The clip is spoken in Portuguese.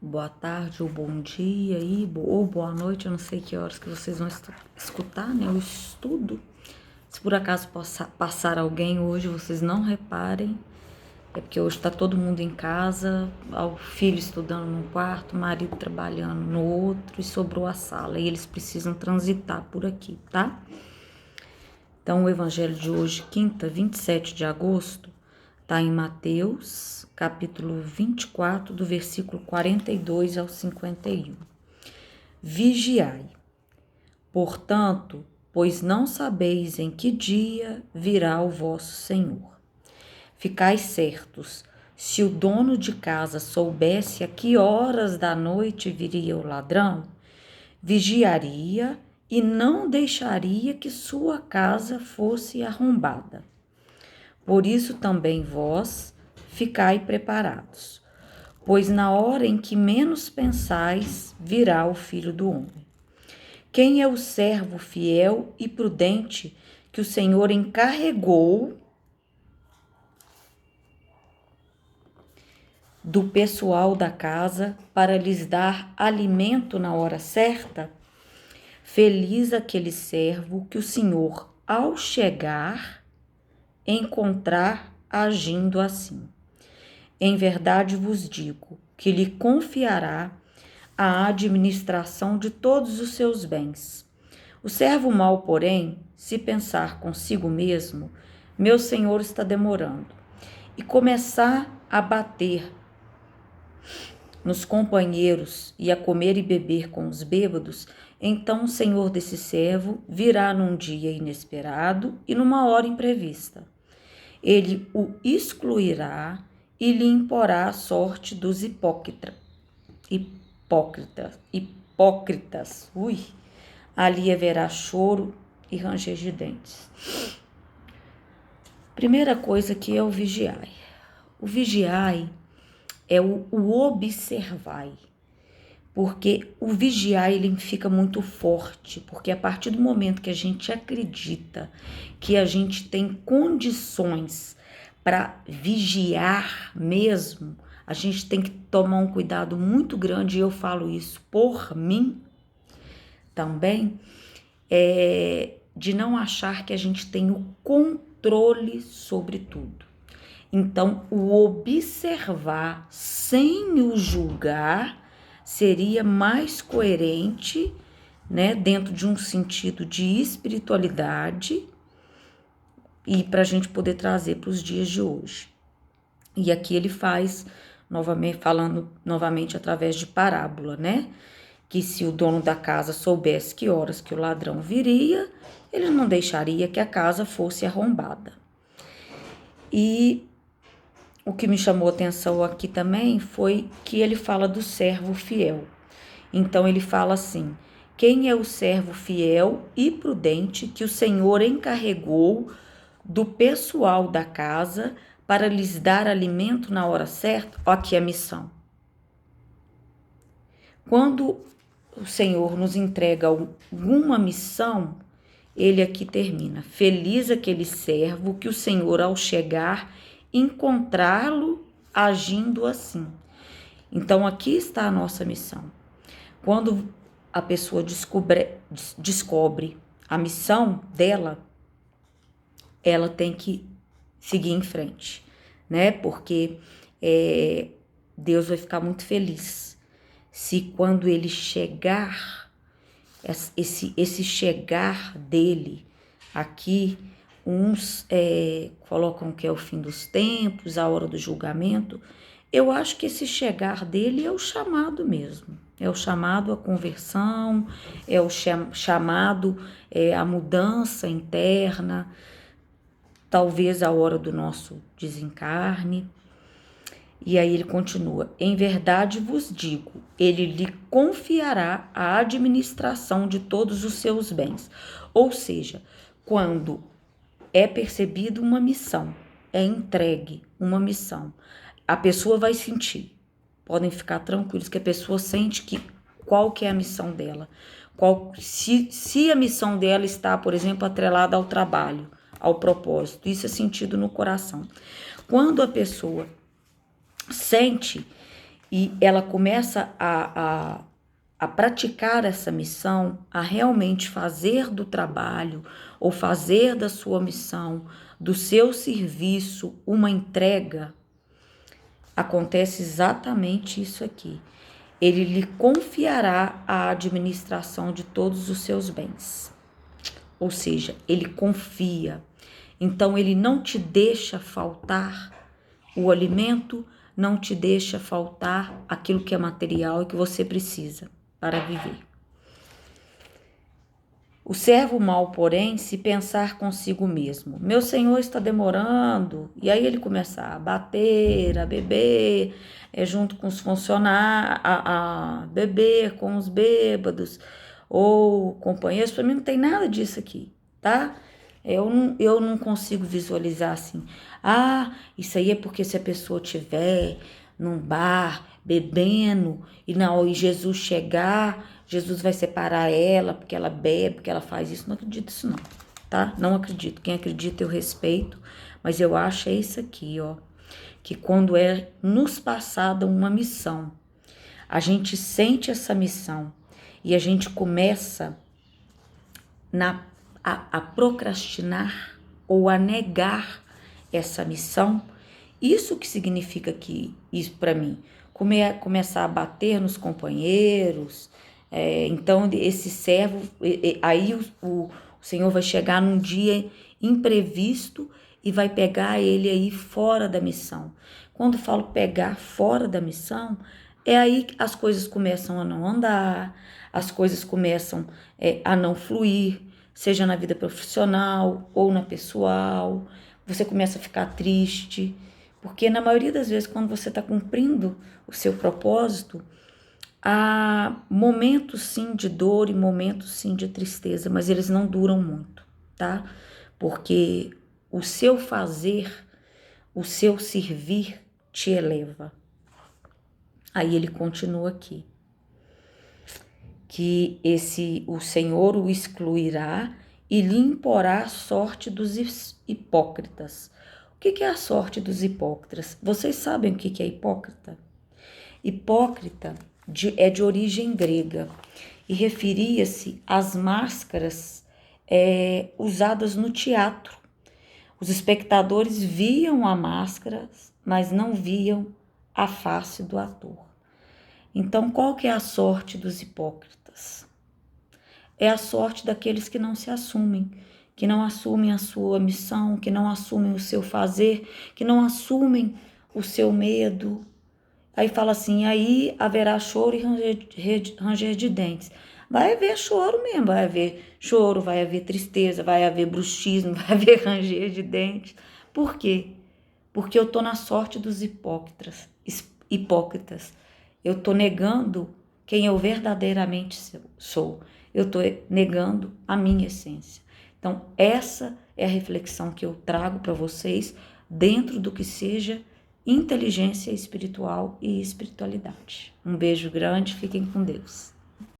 boa tarde ou bom dia aí, ou boa noite, eu não sei que horas que vocês vão escutar, né, o estudo. Se por acaso passar alguém hoje, vocês não reparem, é porque hoje está todo mundo em casa, o filho estudando num quarto, o marido trabalhando no outro e sobrou a sala, e eles precisam transitar por aqui, tá? Então, o evangelho de hoje, quinta, 27 de agosto, está em Mateus, capítulo 24, do versículo 42 ao 51. Vigiai, portanto, pois não sabeis em que dia virá o vosso Senhor. Ficai certos, se o dono de casa soubesse a que horas da noite viria o ladrão, vigiaria e não deixaria que sua casa fosse arrombada. Por isso também vós ficai preparados, pois na hora em que menos pensais, virá o Filho do Homem. Quem é o servo fiel e prudente que o Senhor encarregou do pessoal da casa para lhes dar alimento na hora certa? Feliz aquele servo que o Senhor, ao chegar, encontrar agindo assim. Em verdade vos digo que lhe confiará a administração de todos os seus bens. O servo mau, porém, se pensar consigo mesmo, meu senhor está demorando, e começar a bater nos companheiros e a comer e beber com os bêbados, então o senhor desse servo virá num dia inesperado e numa hora imprevista. Ele o excluirá e lhe imporá a sorte dos hipócritas. Ali haverá choro e ranger de dentes. Primeira coisa que é o vigiai. O vigiai é o observai, porque o vigiai ele fica muito forte, porque a partir do momento que a gente acredita que a gente tem condições para vigiar mesmo, a gente tem que tomar um cuidado muito grande, e eu falo isso por mim também, de não achar que a gente tem o controle sobre tudo. Então, o observar sem o julgar seria mais coerente, né, dentro de um sentido de espiritualidade e para a gente poder trazer para os dias de hoje. E aqui ele faz, falando novamente através de parábola, né? Que se o dono da casa soubesse que horas que o ladrão viria, ele não deixaria que a casa fosse arrombada. E o que me chamou a atenção aqui também foi que ele fala do servo fiel. Então ele fala assim: quem é o servo fiel e prudente que o Senhor encarregou do pessoal da casa para lhes dar alimento na hora certa? Ó, aqui a missão. Quando o Senhor nos entrega alguma missão, ele aqui termina: feliz aquele servo que o Senhor, ao chegar, encontrá-lo agindo assim. Então aqui está a nossa missão. Quando a pessoa descobre a missão dela, ela tem que seguir em frente, né? Porque Deus vai ficar muito feliz se quando ele chegar, esse chegar dele aqui, uns colocam que é o fim dos tempos, a hora do julgamento. Eu acho que esse chegar dele é o chamado mesmo, é o chamado à conversão, é o chamado à mudança interna, talvez a hora do nosso desencarne. E aí ele continua: em verdade vos digo, ele lhe confiará a administração de todos os seus bens. Ou seja, quando é percebido uma missão, é entregue uma missão, a pessoa vai sentir. Podem ficar tranquilos que a pessoa sente qual que é a missão dela. Se a missão dela está, por exemplo, atrelada ao trabalho, ao propósito, isso é sentido no coração. Quando a pessoa sente e ela começa a praticar essa missão, a realmente fazer do trabalho ou fazer da sua missão, do seu serviço, uma entrega, acontece exatamente isso aqui. Ele lhe confiará a administração de todos os seus bens. Ou seja, ele confia. Então, ele não te deixa faltar o alimento, não te deixa faltar aquilo que é material e que você precisa para viver. O servo mau, porém, se pensar consigo mesmo, meu senhor está demorando, e aí ele começa a bater, a beber, junto com os funcionários, a beber com os bêbados, ou companheiros, para mim não tem nada disso aqui, tá? Eu não consigo visualizar assim, isso aí é porque se a pessoa tiver num bar, bebendo, e Jesus chegar, Jesus vai separar ela porque ela bebe, porque ela faz isso. Não acredito nisso não, tá? Não acredito. Quem acredita eu respeito, mas eu acho é isso aqui, ó, que quando é nos passada uma missão, a gente sente essa missão e a gente começa a procrastinar ou a negar essa missão. Isso que significa que, isso para mim, começar a bater nos companheiros. Então, esse servo, aí o Senhor vai chegar num dia imprevisto e vai pegar ele aí fora da missão. Quando falo pegar fora da missão, é aí que as coisas começam a não andar, as coisas começam a não fluir, seja na vida profissional ou na pessoal. Você começa a ficar triste, porque na maioria das vezes, quando você está cumprindo o seu propósito, há momentos sim de dor e momentos sim de tristeza, mas eles não duram muito, tá? Porque o seu fazer, o seu servir te eleva. Aí ele continua aqui, que o Senhor o excluirá e lhe imporá a sorte dos hipócritas. O que é a sorte dos hipócritas? Vocês sabem o que é hipócrita? Hipócrita é de origem grega e referia-se às máscaras usadas no teatro. Os espectadores viam a máscara, mas não viam a face do ator. Então, qual que é a sorte dos hipócritas? É a sorte daqueles que não se assumem, que não assumem a sua missão, que não assumem o seu fazer, que não assumem o seu medo. Aí fala assim, aí haverá choro e ranger de dentes. Vai haver choro mesmo, vai haver choro, vai haver tristeza, vai haver bruxismo, vai haver ranger de dentes. Por quê? Porque eu estou na sorte dos hipócritas. Eu estou negando quem eu verdadeiramente sou. Eu estou negando a minha essência. Então, essa é a reflexão que eu trago para vocês dentro do que seja inteligência espiritual e espiritualidade. Um beijo grande, fiquem com Deus.